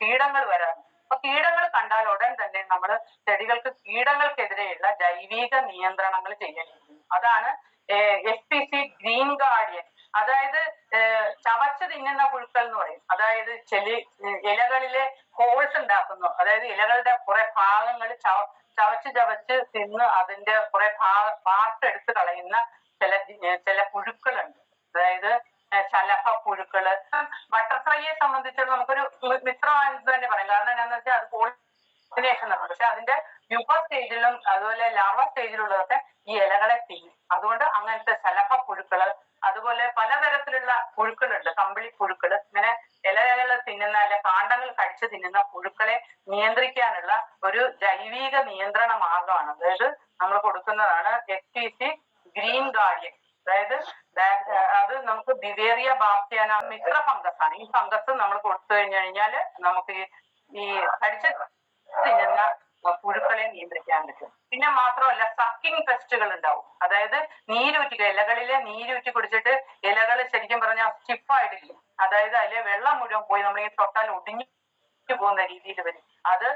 കീടങ്ങൾ വരാറുണ്ട്. അപ്പൊ കീടങ്ങൾ കണ്ടാൽ ഉടൻ തന്നെ നമ്മൾ ചെടികൾക്ക് കീടങ്ങൾക്കെതിരെയുള്ള ജൈവിക നിയന്ത്രണങ്ങൾ ചെയ്യേണ്ടിയിരിക്കുന്നു. അതാണ് SPC ഗ്രീൻ ഗാർഡിയൻ. അതായത് ചവച്ച് തിന്നുന്ന പുഴുക്കൾ എന്ന് പറയും. അതായത് ഇലകളിലെ ഹോൾസ് ഉണ്ടാക്കുന്നു. അതായത് ഇലകളുടെ കുറെ ഭാഗങ്ങൾ ചവച്ച് തിന്ന് അതിന്റെ കുറെ പാർട്ട് എടുത്ത് കളയുന്ന ചില പുഴുക്കളുണ്ട്. അതായത് ശലഭ പുഴുക്കള്. ബട്ടർഫ്ലൈയെ സംബന്ധിച്ചിടത്തോളം നമുക്കൊരു മിത്രമാണെന്ന് തന്നെ പറയാം. കാരണം എന്താണെന്ന് വെച്ചാൽ അത് പോളിനേഷൻ നടക്കും. പക്ഷെ അതിന്റെ യുവ സ്റ്റേജിലും അതുപോലെ ലാർവ സ്റ്റേജിലുള്ളതൊക്കെ ഈ ഇലകളെ തിന്നും. അതുകൊണ്ട് അങ്ങനത്തെ ശലഭ പുഴുക്കള്, അതുപോലെ പലതരത്തിലുള്ള പുഴുക്കളുണ്ട്, കമ്പിളി പുഴുക്കള്, ഇങ്ങനെ ഇലകൾ തിന്നുന്ന അല്ലെ കാണ്ഡങ്ങൾ കടിച്ചു തിന്നുന്ന പുഴുക്കളെ നിയന്ത്രിക്കാനുള്ള ഒരു ജൈവിക നിയന്ത്രണ മാർഗമാണ്. അതായത് നമ്മൾ കൊടുക്കുന്നതാണ് SPC ഗ്രീൻ ഗാർഡിയൻ. അതായത് അത് നമുക്ക് ബിവേറിയ ബാക്ടീരിയ മിത്ര ഫംഗസ് ആണ്. ഈ ഫംഗസ് നമ്മൾ കൊടുത്തു കഴിഞ്ഞാൽ നമുക്ക് ഈ കടിച്ചു തിന്നുന്ന പുഴുക്കളെ നിയന്ത്രിക്കാൻ പറ്റും. പിന്നെ മാത്രമല്ല സക്കിംഗ് പെസ്റ്റുകൾ ഉണ്ടാവും. അതായത് നീരൂറ്റിക, ഇലകളിലെ നീരൂറ്റി കുടിച്ചിട്ട് ഇലകൾ ശരിക്കും പറഞ്ഞാൽ സ്റ്റിഫായിട്ടില്ല. അതായത് അതിലെ വെള്ളം മുഴുവൻ പോയി നമ്മൾ ഈ തൊട്ടാൽ ഒടിഞ്ഞു പോകുന്ന രീതിയിൽ വരും. അത്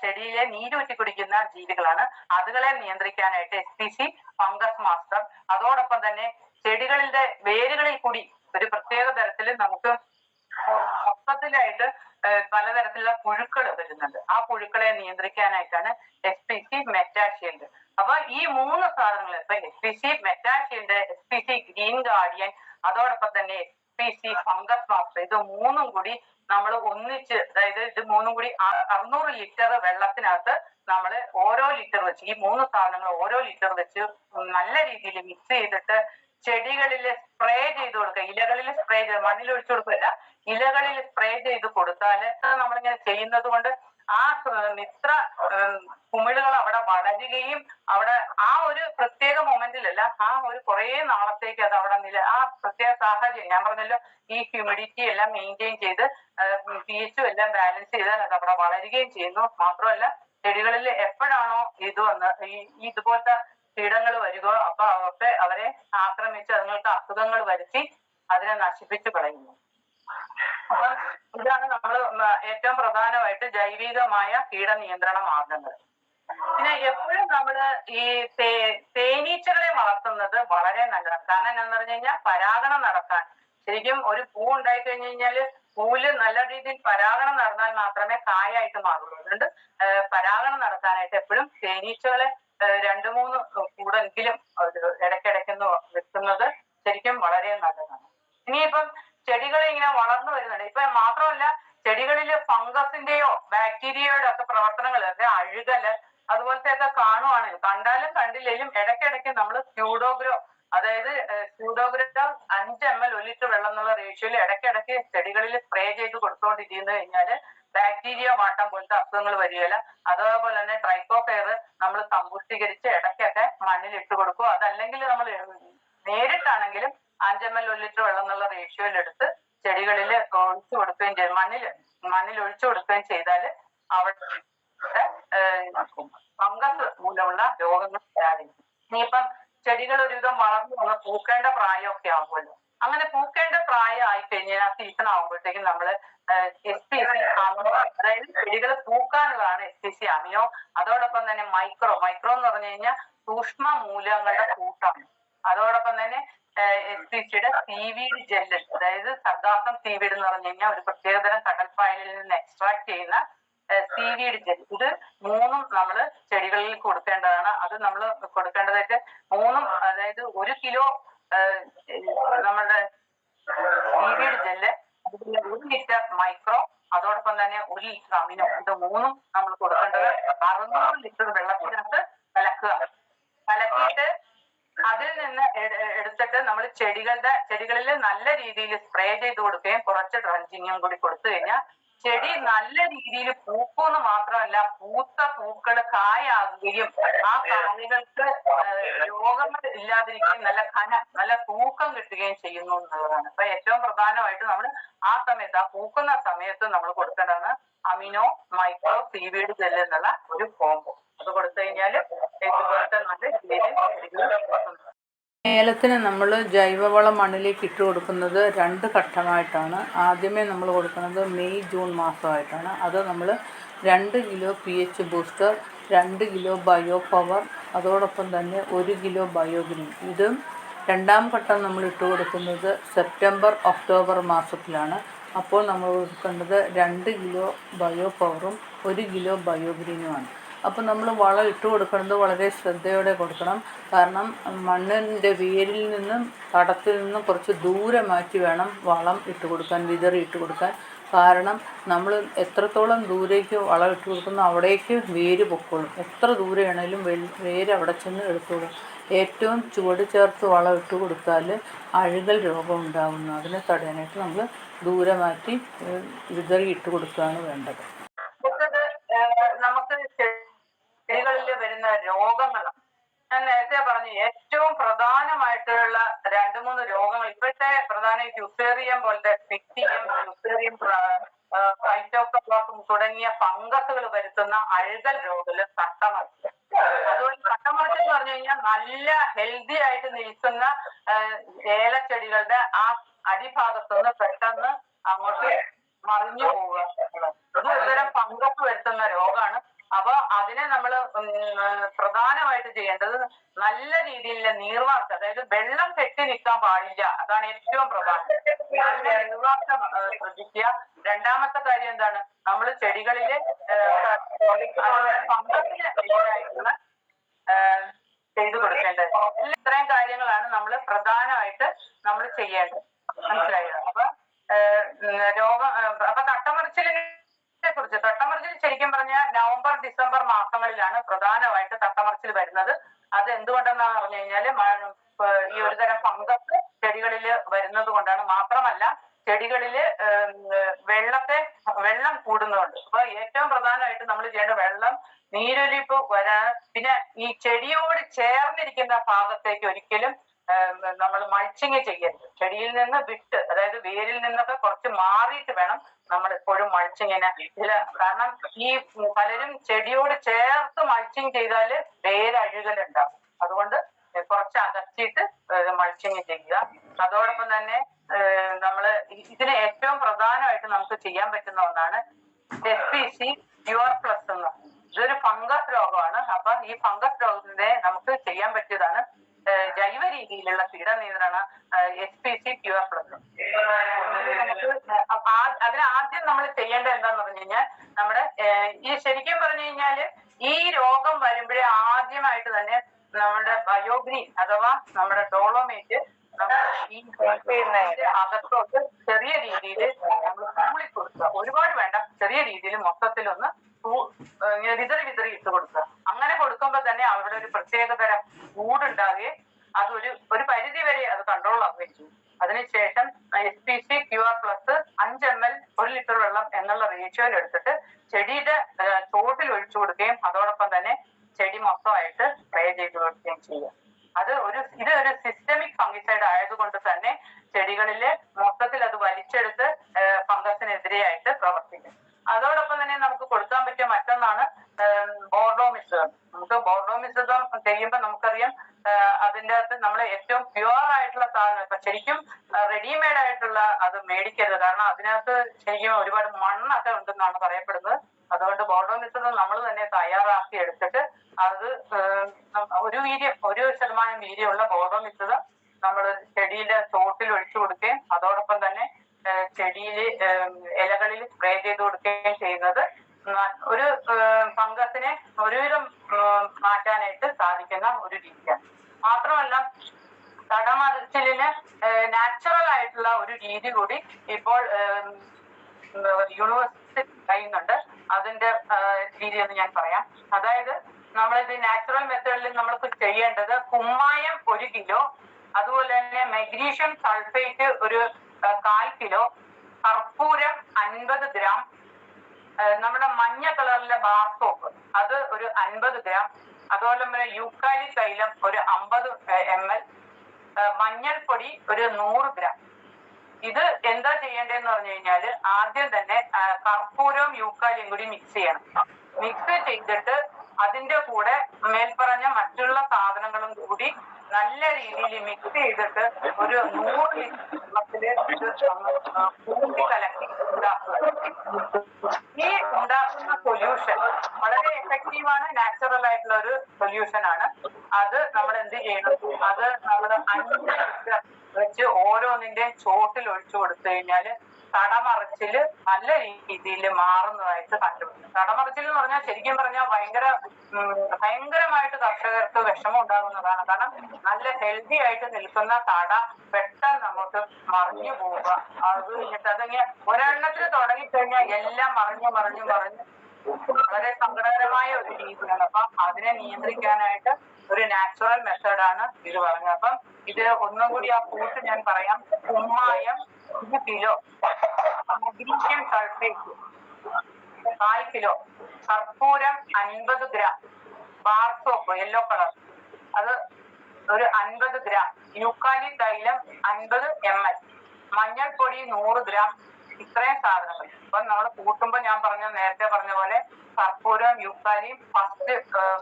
ചെടിയിലെ നീരൂറ്റി കുടിക്കുന്ന ജീവികളാണ്. അതുകളെ നിയന്ത്രിക്കാനായിട്ട് SPC ഫംഗസ് മാസ്റ്റർ. അതോടൊപ്പം തന്നെ ചെടികളുടെ വേരുകളിൽ കൂടി ഒരു പ്രത്യേക തരത്തിൽ നമുക്ക് മൊത്തത്തിലായിട്ട് പലതരത്തിലുള്ള പുഴുക്കൾ വരുന്നുണ്ട്. ആ പുഴുക്കളെ നിയന്ത്രിക്കാനായിട്ടാണ് SPC മെറ്റാഷീൽഡ്. അപ്പൊ ഈ 3 സാധനങ്ങൾ ഇപ്പൊ SPC മെറ്റാഷീൽഡ്, SPC ഗ്രീൻ ഗാർഡിയൻ, അതോടൊപ്പം തന്നെ SPC ഫംഗസ് മാസ്റ്റർ, ഇത് 3ഉം കൂടി നമ്മൾ ഒന്നിച്ച്, അതായത് ഇത് 3ഉം കൂടി 600 ലിറ്റർ വെള്ളത്തിനകത്ത് നമ്മൾ ഓരോ ലിറ്റർ വെച്ച് ഈ 3 സാധനങ്ങൾ ഓരോ ലിറ്റർ വെച്ച് നല്ല രീതിയിൽ മിക്സ് ചെയ്തിട്ട് ചെടികളിൽ സ്പ്രേ ചെയ്ത് കൊടുക്കുക. ഇലകളിൽ സ്പ്രേ ചെയ്ത്, മണ്ണിൽ ഒഴിച്ചു കൊടുക്കില്ല, ഇലകളിൽ സ്പ്രേ ചെയ്ത് കൊടുത്താൽ നമ്മളിങ്ങനെ ചെയ്യുന്നത് കൊണ്ട് ആ മിത്ര കുമിളുകൾ അവിടെ വളരുകയും അവിടെ ആ ഒരു പ്രത്യേക മൊമെന്റിലല്ല, ആ ഒരു കുറെ നാളത്തേക്ക് അത് അവിടെ ആ പ്രത്യേക സാഹചര്യം ഞാൻ പറഞ്ഞല്ലോ, ഈ ഹ്യൂമിഡിറ്റി എല്ലാം മെയിൻറ്റെയിൻ ചെയ്ത് pH എല്ലാം ബാലൻസ് ചെയ്താൽ അത് അവിടെ വളരുകയും ചെയ്യുന്നു. മാത്രമല്ല ചെടികളിൽ എപ്പോഴാണോ ഇത് വന്ന് ഇതുപോലത്തെ കീടങ്ങൾ വരികയോ അപ്പൊ അവരെ ആക്രമിച്ച് അതുങ്ങൾക്ക് അസുഖങ്ങൾ വരുത്തി അതിനെ നശിപ്പിച്ചു കളയുന്നു. അപ്പൊ ഇതാണ് നമ്മൾ ഏറ്റവും പ്രധാനമായിട്ട് ജൈവികമായ കീടനിയന്ത്രണ മാർഗങ്ങൾ. പിന്നെ എപ്പോഴും നമ്മള് ഈ തേനീച്ചകളെ വളർത്തുന്നത് വളരെ നല്ലതാണ്. കാരണം എന്താന്ന് പറഞ്ഞു കഴിഞ്ഞാൽ പരാഗണം നടക്കാൻ, ശരിക്കും ഒരു പൂ ഉണ്ടായി കഴിഞ്ഞു കഴിഞ്ഞാല് പൂവില് നല്ല രീതിയിൽ പരാഗണം നടന്നാൽ മാത്രമേ കായായിട്ട് മാറുള്ളൂ. അതുകൊണ്ട് പരാഗണം നടത്താനായിട്ട് എപ്പോഴും തേനീച്ചകളെ 2-3 കൂടെങ്കിലും ഇടയ്ക്കിടയ്ക്കെന്ന് വെക്കുന്നത് ശരിക്കും വളരെ നല്ലതാണ്. ഇനിയിപ്പം ചെടികൾ ഇങ്ങനെ വളർന്നു വരുന്നുണ്ട്. ഇപ്പൊ മാത്രമല്ല ചെടികളിൽ ഫംഗസിന്റെയോ ബാക്ടീരിയയുടെ ഒക്കെ പ്രവർത്തനങ്ങൾ, അഴുകല് അതുപോലത്തെ ഒക്കെ കാണുവാണെങ്കിൽ, കണ്ടാലും കണ്ടില്ലെങ്കിലും ഇടയ്ക്കിടയ്ക്ക് നമ്മൾ സ്യൂഡോഗ്രോ, അതായത് സ്യൂഡോഗ്രോ 5 ml 1 ലിറ്റർ വെള്ളം എന്നുള്ള റേഷ്യോയിൽ ഇടയ്ക്കിടയ്ക്ക് ചെടികളിൽ സ്പ്രേ ചെയ്ത് കൊടുത്തുകൊണ്ടിരുന്നു കഴിഞ്ഞാൽ ബാക്ടീരിയ വാട്ടം പോലത്തെ അസുഖങ്ങൾ വരികയില്ല. അതേപോലെ തന്നെ ട്രൈക്കോഫെയർ നമ്മൾ സമ്പുഷ്ടീകരിച്ച് ഇടയ്ക്കൊക്കെ മണ്ണിൽ ഇട്ട് കൊടുക്കുക. അതല്ലെങ്കിൽ നമ്മൾ നേരിട്ടാണെങ്കിലും 5 ml 1 ലിറ്റർ വെള്ളം എന്നുള്ള റേഷ്യോയിൽ എടുത്ത് ചെടികളിൽ ഒഴിച്ചു കൊടുക്കുകയും ചെയ്യും. മണ്ണിൽ ഒഴിച്ചു കൊടുക്കുകയും ചെയ്താൽ അവിടെ ഫംഗസ് മൂലമുള്ള രോഗങ്ങൾ വരാതിരിക്കും. ഇനിയിപ്പം ചെടികൾ ഒരുവിധം വളർന്നു വന്ന് പൂക്കേണ്ട പ്രായമൊക്കെ ആകുമല്ലോ. അങ്ങനെ പൂക്കേണ്ട പ്രായം ആയിക്കഴിഞ്ഞാൽ ആ സീസൺ ആകുമ്പോഴത്തേക്കും നമ്മള് SPC അമിനോ, അതായത് ചെടികൾ പൂക്കാനുള്ളതാണ് SPC അമിനോ. അതോടൊപ്പം തന്നെ മൈക്രോ എന്ന് പറഞ്ഞു കഴിഞ്ഞാൽ സൂക്ഷ്മ മൂലകങ്ങളുടെ കൂട്ടാണ്. അതോടൊപ്പം തന്നെ SPCയുടെ സീവീഡ് ജെല്ല്, അതായത് സർഗാസം സീവീഡ് എന്ന് പറഞ്ഞു കഴിഞ്ഞാൽ ഒരു പ്രത്യേകതരം കടൽപ്പായലിൽ നിന്ന് എക്സ്ട്രാക്ട് ചെയ്യുന്ന സീവീഡ് ജെൽ. ഇത് മൂന്നും നമ്മൾ ചെടികളിൽ കൊടുക്കേണ്ടതാണ്. അത് നമ്മൾ കൊടുക്കേണ്ടതായിട്ട് മൂന്നും, അതായത് 1 കിലോ നമ്മളുടെ സീവീഡ് ജെല്ല്, അതുപോലെ 1 ലിറ്റർ മൈക്രോ, അതോടൊപ്പം തന്നെ 1 ലിറ്റർ അമിനോ. ഇത് മൂന്നും നമ്മൾ കൊടുക്കേണ്ടത് 600 ലിറ്റർ വെള്ളത്തിനകത്ത് കലക്കിയിട്ട് അതിൽ നിന്ന് എടുത്തിട്ട് നമ്മൾ ചെടികളിൽ നല്ല രീതിയിൽ സ്പ്രേ ചെയ്ത് കൊടുക്കുകയും കുറച്ച് ഡ്രഞ്ചിങ്ങും കൂടി കൊടുത്തു കഴിഞ്ഞാൽ ചെടി നല്ല രീതിയിൽ പൂക്കുമെന്ന് മാത്രമല്ല, പൂത്ത പൂക്കൾ കായാകുകയും ആ കായകൾക്ക് രോഗങ്ങൾ ഇല്ലാതിരിക്കുകയും നല്ല തൂക്കം കിട്ടുകയും ചെയ്യുന്നു എന്നുള്ളതാണ്. അപ്പൊ ഏറ്റവും പ്രധാനമായിട്ട് നമ്മൾ ആ സമയത്ത്, ആ പൂക്കുന്ന സമയത്ത് നമ്മൾ കൊടുക്കേണ്ടതാണ് അമിനോ മൈക്രോ സീവീഡ് ജെല്ല് എന്നുള്ള ഒരു കോംബോ. അത് കൊടുത്തു കഴിഞ്ഞാൽ ഇതുപോലത്തെ നല്ല രീതിയിൽ ഏലത്തിന് നമ്മൾ ജൈവവളം മണ്ണിലേക്ക് ഇട്ട് കൊടുക്കുന്നത് 2 ഘട്ടമായിട്ടാണ്. ആദ്യമേ നമ്മൾ കൊടുക്കുന്നത് മെയ് ജൂൺ മാസമായിട്ടാണ്. അത് നമ്മൾ 2 kilo PH booster, 2 kilo bio power, അതോടൊപ്പം തന്നെ 1 കിലോ ബയോഗ്രീൻ. ഇതും രണ്ടാം ഘട്ടം നമ്മൾ ഇട്ട് കൊടുക്കുന്നത് സെപ്റ്റംബർ ഒക്ടോബർ മാസത്തിലാണ്. അപ്പോൾ നമ്മൾ കൊടുക്കേണ്ടത് 2 കിലോ ബയോ പവറും 1 കിലോ ബയോഗ്രീനുമാണ്. അപ്പോൾ നമ്മൾ വളം ഇട്ട് കൊടുക്കുന്നത് വളരെ ശ്രദ്ധയോടെ കൊടുക്കണം. കാരണം മണ്ണിൻ്റെ വേരിൽ നിന്നും തടത്തിൽ നിന്നും കുറച്ച് ദൂരെ മാറ്റി വേണം വളം ഇട്ട് കൊടുക്കാൻ, വിതറി ഇട്ട് കൊടുക്കാൻ. കാരണം നമ്മൾ എത്രത്തോളം ദൂരേക്ക് വളം ഇട്ട് കൊടുക്കുന്നു അവിടേക്ക് വേര് പൊക്കോളും. എത്ര ദൂരെയാണേലും വേര് അവിടെ ചെന്ന് എടുത്തോളും. ഏറ്റവും ചുവട് ചേർത്ത് വളം ഇട്ട് കൊടുത്താൽ അഴുകൽ രോഗം ഉണ്ടാകുന്നു. അതിനെ തടയാനായിട്ട് നമ്മൾ ദൂരെ മാറ്റി വിതറി ഇട്ട് കൊടുക്കുകയാണ് വേണ്ടത്. നമുക്ക് ചെടികളിൽ വരുന്ന രോഗങ്ങൾ ഞാൻ നേരത്തെ പറഞ്ഞു, ഏറ്റവും പ്രധാനമായിട്ടുള്ള 2-3 രോഗങ്ങൾ ഇപ്പോഴത്തെ പ്രധാന ഫ്യൂസേറിയം പോലത്തെ ഫ്യൂസേറിയം ഫൈറ്റോപ്ലാസം തുടങ്ങിയ ഫംഗസുകൾ വരുത്തുന്ന അഴുകൽ രോഗങ്ങൾ തട്ടമറിച്ച്. അതുകൊണ്ട് തട്ടമറിച്ച് എന്ന് പറഞ്ഞു കഴിഞ്ഞാൽ നല്ല ഹെൽത്തി ആയിട്ട് നിൽക്കുന്ന ഏലച്ചെടികളുടെ ആ അടിഭാഗത്തുനിന്ന് പെട്ടെന്ന് അങ്ങോട്ട് മറിഞ്ഞു പോവുക. ഇത് ഒരുതരം ഫംഗസ് വരുത്തുന്ന രോഗമാണ്. അപ്പൊ അതിനെ നമ്മൾ പ്രധാനമായിട്ട് ചെയ്യേണ്ടത് നല്ല രീതിയിലുള്ള നീർവാർച്ച, അതായത് വെള്ളം കെട്ടി നിൽക്കാൻ പാടില്ല. അതാണ് ഏറ്റവും പ്രധാനം. നീർവാർച്ച ശ്രദ്ധിക്കുക. രണ്ടാമത്തെ കാര്യം എന്താണ്, നമ്മൾ ചെടികളില് ഫംഗസിന് എതിരായിട്ടുള്ള ചെയ്തു കൊടുക്കേണ്ടത്. ഇത്രയും കാര്യങ്ങളാണ് നമ്മൾ പ്രധാനമായിട്ട് നമ്മൾ ചെയ്യേണ്ടത്. മനസ്സിലായോ? അപ്പൊ അപ്പൊ തട്ടമറിച്ചിലിനെ കുറിച്ച്, തട്ടമറിച്ചിൽ ശരിക്കും പറഞ്ഞാൽ നവംബർ ഡിസംബർ മാസങ്ങളിലാണ് പ്രധാനമായിട്ട് തട്ടമറിച്ചിൽ വരുന്നത്. അത് എന്തുകൊണ്ടെന്നാണ് പറഞ്ഞു കഴിഞ്ഞാല് ഈ ഒരു തരം ഫംഗസ് ചെടികളിൽ വരുന്നത് കൊണ്ടാണ്. മാത്രമല്ല ചെടികളില് വെള്ളം കൂടുന്നുണ്ട്. അപ്പൊ ഏറ്റവും പ്രധാനമായിട്ട് നമ്മൾ ചെയ്യേണ്ട വെള്ളം നീരൊലിപ്പ് വരാൻ, പിന്നെ ഈ ചെടിയോട് ചേർന്നിരിക്കുന്ന ഭാഗത്തേക്ക് ഒരിക്കലും നമ്മൾ മൾച്ചിങ് ചെയ്യരുത്. ചെടിയിൽ നിന്ന് വിട്ട്, അതായത് വേരിൽ നിന്നൊക്കെ കുറച്ച് മാറിയിട്ട് വേണം നമ്മൾ എപ്പോഴും മൾച്ചിങ്ങിന്. കാരണം ഈ പലരും ചെടിയോട് ചേർത്ത് മൾച്ചിങ് ചെയ്താൽ വേരഴുകലുണ്ടാവും. അതുകൊണ്ട് കുറച്ച് അകറ്റിയിട്ട് മൾച്ചിങ് ചെയ്യുക. അതോടൊപ്പം തന്നെ നമ്മള് ഇതിന് ഏറ്റവും പ്രധാനമായിട്ട് നമുക്ക് ചെയ്യാൻ പറ്റുന്ന ഒന്നാണ് SPC പ്യുവർ പ്ലസ് എന്ന്. ഇതൊരു ഫംഗസ് രോഗമാണ്. അപ്പൊ ഈ ഫംഗസ് രോഗത്തിന്റെ നമുക്ക് ചെയ്യാൻ പറ്റിയതാണ് ജൈവ രീതിയിലുള്ള കീടനിയന്ത്രണം SPC പ്യുവർ പ്ലസ്. അതിന് ആദ്യം നമ്മൾ ചെയ്യേണ്ടത് എന്താന്ന് പറഞ്ഞു കഴിഞ്ഞാൽ, നമ്മുടെ ഈ ശരിക്കും പറഞ്ഞു കഴിഞ്ഞാല് ഈ രോഗം വരുമ്പോഴേ ആദ്യമായിട്ട് തന്നെ നമ്മുടെ ബയോഗ്രീൻ അഥവാ നമ്മുടെ ഡോളോമേറ്റ് ഈ അകത്തോട്ട് ചെറിയ രീതിയിൽ നമ്മൾ തൂളി കൊടുക്കുക. ഒരുപാട് വേണ്ട, ചെറിയ രീതിയിൽ മൊത്തത്തിലൊന്ന് വിതറി ഇട്ട് കൊടുക്കുക. അങ്ങനെ കൊടുക്കുമ്പോൾ തന്നെ അവിടെ ഒരു പ്രത്യേകതരം ചൂടുണ്ടാവുകയും അത് ഒരു പരിധി വരെ അത് കൺട്രോൾ ആവുകയും ചെയ്യും. അതിനുശേഷം SPC pure plus 5 ml 1 litre വെള്ളം എന്നുള്ള റേഷ്യോയിൽ എടുത്തിട്ട് ചെടിയുടെ ചോട്ടിൽ ഒഴിച്ചു കൊടുക്കുകയും അതോടൊപ്പം തന്നെ ചെടി മൊത്തമായിട്ട് സ്പ്രേ ചെയ്ത് കൊടുക്കുകയും ചെയ്യുക. ഇതൊരു സിസ്റ്റമിക് ഫംഗിസൈഡ് ആയതുകൊണ്ട് തന്നെ ചെടികളില് മൊത്തത്തിൽ അത് വലിച്ചെടുത്ത് ഫംഗസിനെതിരെയായിട്ട് പ്രവർത്തിക്കും. അതോടൊപ്പം തന്നെ നമുക്ക് കൊടുക്കാൻ പറ്റിയ മറ്റൊന്നാണ് ബോർഡോമിശ്രിതം. നമുക്ക് ബോർഡോമിശ്രിതം ചെയ്യുമ്പോൾ നമുക്കറിയാം അതിൻ്റെ അകത്ത് നമ്മൾ ഏറ്റവും പ്യുവർ ആയിട്ടുള്ള സാധനം ഇപ്പൊ ശരിക്കും റെഡിമെയ്ഡ് ആയിട്ടുള്ള അത് മേടിക്കരുത്. കാരണം അതിനകത്ത് ശരിക്കും ഒരുപാട് മണ്ണൊക്കെ ഉണ്ടെന്നാണ് പറയപ്പെടുന്നത്. അതുകൊണ്ട് ബോർഡോ മിശ്രിതം നമ്മൾ തന്നെ തയ്യാറാക്കി എടുത്തിട്ട് അത് 1% വീര്യമുള്ള ബോർഡോ മിശ്രിതം നമ്മൾ ചെടിയിലെ ചോട്ടിൽ ഒഴിച്ചു കൊടുക്കുകയും അതോടൊപ്പം തന്നെ ചെടിയിൽ ഇലകളിൽ സ്പ്രേ ചെയ്ത് കൊടുക്കുകയും ചെയ്യുന്നത് ഒരു ഫംഗസിനെ ഒരുവിധം മാറ്റാനായിട്ട് സാധിക്കുന്ന ഒരു രീതിയാണ്. മാത്രമല്ല തടമറിച്ചിലിന് നാച്ചുറൽ ആയിട്ടുള്ള ഒരു രീതി കൂടി ഇപ്പോൾ യൂണിവേഴ്സിറ്റി കഴിയുന്നുണ്ട്. അതിന്റെ രീതി എന്ന് ഞാൻ പറയാം. അതായത് നമ്മളിത് നാച്ചുറൽ മെത്തേഡിൽ നമ്മൾക്ക് ചെയ്യേണ്ടത് കുമ്മായം 1 കിലോ, അതുപോലെ തന്നെ മെഗ്നീഷ്യം സൾഫേറ്റ് ഒരു 1/4 കിലോ, കർപ്പൂരം 50 ഗ്രാം, നമ്മുടെ മഞ്ഞ കളറിലെ ബാർ സോപ്പ് അത് ഒരു 50 ഗ്രാം, അതുപോലെ തന്നെ യൂക്കാലി തൈലം ഒരു 50 ml, മഞ്ഞൾപ്പൊടി ഒരു 100 ഗ്രാം. ഇത് എന്താ ചെയ്യേണ്ടതെന്ന് പറഞ്ഞു കഴിഞ്ഞാല് ആദ്യം തന്നെ കർപ്പൂരവും യൂക്കാലിയും കൂടി മിക്സ് ചെയ്യണം. മിക്സ് ചെയ്തിട്ട് അതിന്റെ കൂടെ മേൽപ്പറഞ്ഞ മറ്റുള്ള സാധനങ്ങളും കൂടി നല്ല രീതിയിൽ മിക്സ് ചെയ്തിട്ട് ഒരു 100 ലിറ്ററില് കലക്കി ഉണ്ടാക്കുക. ഈ ഉണ്ടാക്കുന്ന സൊല്യൂഷൻ വളരെ എഫക്റ്റീവാണ്, നാച്ചുറൽ ആയിട്ടുള്ള ഒരു സൊല്യൂഷൻ ആണ്. അത് നമ്മൾ എന്ത് ചെയ്യണം, അത് നമ്മൾ 5 ലിറ്റർ വെച്ച് ഓരോന്നിന്റെയും ചോട്ടിൽ ഒഴിച്ചു കൊടുത്തു കഴിഞ്ഞാല് തടമറിച്ചില് നല്ല രീതിയിൽ മാറുന്നതായിട്ട് കണ്ടുപിടിക്കും. തടമറിച്ചിൽ എന്ന് പറഞ്ഞാൽ ശരിക്കും പറഞ്ഞാൽ ഭയങ്കരമായിട്ട് കർഷകർക്ക് വിഷമം ഉണ്ടാകുന്നതാണ്. കാരണം നല്ല ഹെൽത്തി ആയിട്ട് നിൽക്കുന്ന തട പെട്ടെന്ന് നമുക്ക് മറിഞ്ഞു പോവുക. അത് കഴിഞ്ഞിട്ട് അതിങ്ങനെ ഒരെണ്ണത്തിന് തുടങ്ങിക്കഴിഞ്ഞാൽ എല്ലാം മറിഞ്ഞ് വളരെ സങ്കടകരമായ ഒരു രീതിയാണ്. അപ്പം അതിനെ നിയന്ത്രിക്കാനായിട്ട് ഒരു നാച്ചുറൽ മെത്തേഡാണ് ഇത് പറഞ്ഞത്. അപ്പം ഇത് ഒന്നും കൂടി ആ കൂട്ട് ഞാൻ പറയാം. കുമ്മായം 1 കിലോ, മഗ്നീഷ്യം സൾഫേറ്റ് 1/4 കിലോ, കർപ്പൂരം 50 gram, bar soap yellow colour അത് ഒരു 50 ഗ്രാം, യൂക്കാലി തൈലം 50 ml, മഞ്ഞൾപ്പൊടി 100 ഗ്രാം. ഇത്രയും സാധനങ്ങൾ ഇപ്പം നമ്മൾ കൂട്ടുമ്പോൾ ഞാൻ നേരത്തെ പറഞ്ഞ പോലെ കർപ്പൂരം യൂക്കാലിയും ഫസ്റ്റ്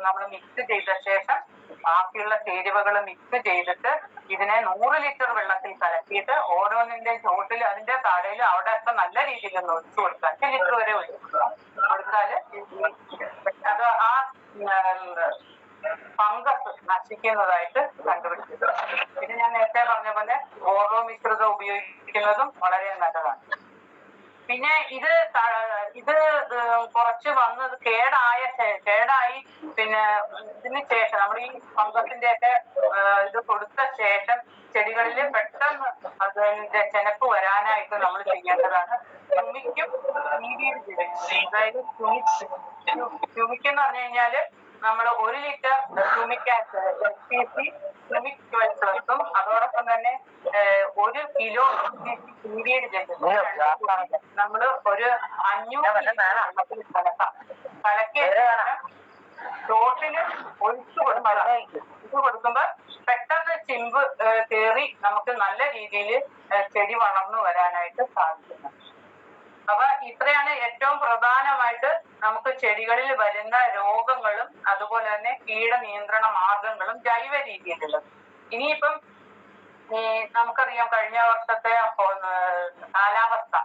നമ്മൾ മിക്സ് ചെയ്ത ശേഷം ബാക്കിയുള്ള ചേരുവകൾ മിക്സ് ചെയ്തിട്ട് ഇതിനെ 100 ലിറ്റർ വെള്ളത്തിൽ കലക്കിയിട്ട് ഓരോന്നിന്റെ ചോട്ടിൽ അതിന്റെ താഴയിൽ അവിടെ ഒക്കെ നല്ല രീതിയിൽ ഒന്ന് ഒഴിച്ചു കൊടുക്കുക. 5 ലിറ്റർ വരെ ഒഴിച്ചു കൊടുത്താല് അത് ആ ഫംഗസ് നശിക്കുന്നതായിട്ട് കണ്ടുപിടിച്ചത്. പിന്നെ ഞാൻ നേരത്തെ പറഞ്ഞ പോലെ ബോറോ മിശ്രിതം ഉപയോഗിക്കുന്നതും വളരെ നല്ലതാണ്. പിന്നെ ഇത് കുറച്ച് വന്നത് കേടായി പിന്നെ ഇതിന് ശേഷം നമ്മൾ ഈ ഫംഗസിന്റെ ഒക്കെ ഇത് കൊടുത്ത ശേഷം ചെടികളിൽ പെട്ടെന്ന് അതിന്റെ ചെനപ്പ് വരാനായിട്ട് നമ്മൾ ചെയ്യേണ്ടതാണ് ഹ്യൂമിക്കും പീരിയഡ് ചെയ്യുന്നത്. അതായത് ഹ്യൂമിക് എന്ന് പറഞ്ഞു കഴിഞ്ഞാല് നമ്മൾ 1 ലിറ്റർ ഹ്യൂമിക് ഹ്യൂമിക് 12+ഉം അതോടൊപ്പം തന്നെ 1 കിലോ പീരിയഡ് ചെയ്യുന്നത് നമ്മൾ ഒരു 500 കലക്കിയ ചോട്ടില് ഒഴിച്ചു കൊടുക്കുമ്പോ പെട്ടെന്ന് ചിമ്പ് കയറി നമുക്ക് നല്ല രീതിയിൽ ചെടി വളർന്നു വരാനായിട്ട് സാധിക്കുന്നു. അപ്പൊ ഇത്രയാണ് ഏറ്റവും പ്രധാനമായിട്ട് നമുക്ക് ചെടികളിൽ വരുന്ന രോഗങ്ങളും അതുപോലെ തന്നെ കീടനിയന്ത്രണ മാർഗങ്ങളും ജൈവ രീതിയിലുള്ളത്. ഇനിയിപ്പം നമുക്കറിയാം കഴിഞ്ഞ വർഷത്തെ കാലാവസ്ഥ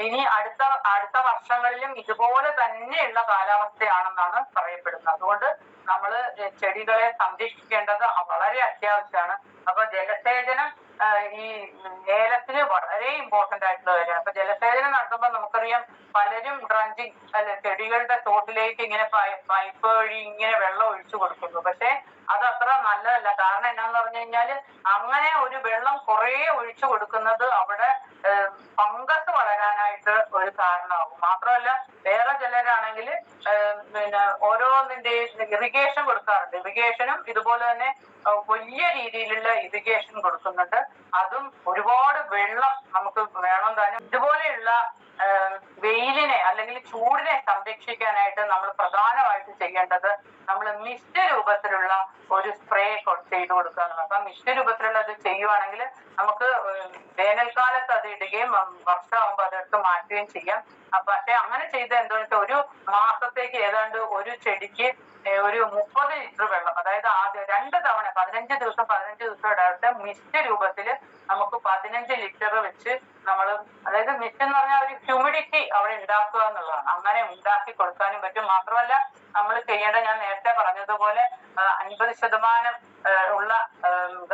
ഇനി അടുത്ത വർഷങ്ങളിലും ഇതുപോലെ തന്നെയുള്ള കാലാവസ്ഥയാണെന്നാണ് പറയപ്പെടുന്നത്. അതുകൊണ്ട് നമ്മൾ ചെടികളെ സംരക്ഷിക്കേണ്ടത് വളരെ അത്യാവശ്യമാണ്. അപ്പൊ ജലസേചനം ഈ ഏലത്തിന് വളരെ ഇമ്പോർട്ടന്റ് ആയിട്ടുള്ള കാര്യമാണ്. അപ്പൊ ജലസേചനം നടത്തുമ്പോൾ നമുക്കറിയാം പലരും ഡ്രഞ്ചിങ് ചെടികളുടെ തോട്ടിലേക്ക് ഇങ്ങനെ പൈപ്പ് വഴി ഇങ്ങനെ വെള്ളം ഒഴിച്ചു കൊടുക്കുന്നു. പക്ഷെ അതത്ര നല്ലതല്ല. കാരണം എന്നാന്ന് പറഞ്ഞു കഴിഞ്ഞാല് അങ്ങനെ ഒരു വെള്ളം കുറെ ഒഴിച്ചു കൊടുക്കുന്നത് അവിടെ ഫംഗസ് വളരാനായിട്ട് ഒരു കാരണമാകും. മാത്രമല്ല വേറെ ചിലരാണെങ്കിൽ പിന്നെ ഓരോന്നിന്റെയും ഇറിഗേഷൻ കൊടുക്കാറുണ്ട്. ഇറിഗേഷനും ഇതുപോലെ തന്നെ വലിയ രീതിയിലുള്ള ഇറിഗേഷൻ കൊടുക്കുന്നുണ്ട്. അതും ഒരുപാട് വെള്ളം നമുക്ക് വേണം താനും. ഇതുപോലെയുള്ള വെയിലിനെ അല്ലെങ്കിൽ ചൂടിനെ സംരക്ഷിക്കാനായിട്ട് നമ്മൾ പ്രധാനമായിട്ട് ചെയ്യേണ്ടത് നമ്മൾ മിസ്റ്റ് രൂപത്തിലുള്ള ഒരു സ്പ്രേ ചെയ്ത് കൊടുക്കുക എന്നുള്ളത്. അപ്പൊ മിസ്റ്റ് രൂപത്തിലുള്ള ഇത് ചെയ്യുവാണെങ്കിൽ നമുക്ക് വേനൽക്കാലത്ത് അത് ഇടുകയും വർഷമാകുമ്പോൾ അതെടുത്ത് മാറ്റുകയും ചെയ്യാം. പക്ഷെ അങ്ങനെ ചെയ്ത എന്താ വെച്ചാൽ ഒരു മാസത്തേക്ക് ഏതാണ്ട് ഒരു ചെടിക്ക് ഒരു 30 ലിറ്റർ വെള്ളം, അതായത് ആദ്യം 2 തവണ 15 ദിവസം ഇടവിട്ട് മിസ്റ്റ് രൂപത്തിൽ നമുക്ക് 15 ലിറ്റർ വെച്ച് നമ്മൾ, അതായത് മിസ്റ്റ് എന്ന് പറഞ്ഞാൽ ഒരു ഹ്യൂമിഡിറ്റി അവിടെ ഉണ്ടാക്കുക എന്നുള്ളതാണ്. അങ്ങനെ ഉണ്ടാക്കി കൊടുക്കാനും പറ്റും. മാത്രമല്ല നമ്മൾ ചെയ്യേണ്ട, ഞാൻ നേരത്തെ പറഞ്ഞതുപോലെ 50% ഉള്ള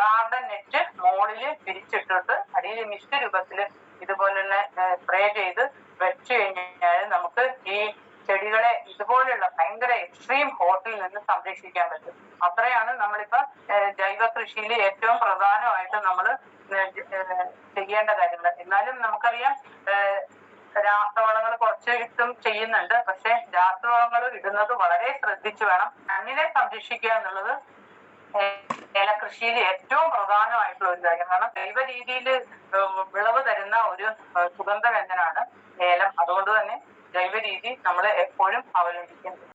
ഗാർഡൻ നെറ്റ് മുകളിൽ പിരിച്ചിട്ടിട്ട് അടിയിൽ മിസ്റ്റ് രൂപത്തിൽ ഇതുപോലുള്ള സ്പ്രേ ചെയ്ത് വെച്ച് കഴിഞ്ഞാൽ നമുക്ക് ഈ ചെടികളെ ഇതുപോലുള്ള ഭയങ്കര എക്സ്ട്രീം ഹോട്ടിൽ നിന്ന് സംരക്ഷിക്കാൻ പറ്റും. അത്രയാണ് നമ്മളിപ്പോ ജൈവ കൃഷിയിൽ ഏറ്റവും പ്രധാനമായിട്ട് നമ്മൾ ചെയ്യേണ്ട കാര്യങ്ങൾ. എന്നാലും നമുക്കറിയാം രാസവളങ്ങൾ കുറച്ച് ഇട്ടും ചെയ്യുന്നുണ്ട്. പക്ഷെ രാസവളങ്ങൾ ഇടുന്നത് വളരെ ശ്രദ്ധിച്ചു വേണം. മണ്ണിനെ സംരക്ഷിക്കുക എന്നുള്ളത് ഏലകൃഷിയിൽ ഏറ്റവും പ്രധാനമായിട്ടുള്ള ഒരു കാര്യം. കാരണം ജൈവ രീതിയിൽ വിളവ് തരുന്ന ഒരു സുഗന്ധവ്യഞ്ജനാണ് ഏലം. അതുകൊണ്ട് തന്നെ ജൈവ രീതി നമ്മൾ എപ്പോഴും അവലംബിക്കുന്നത്.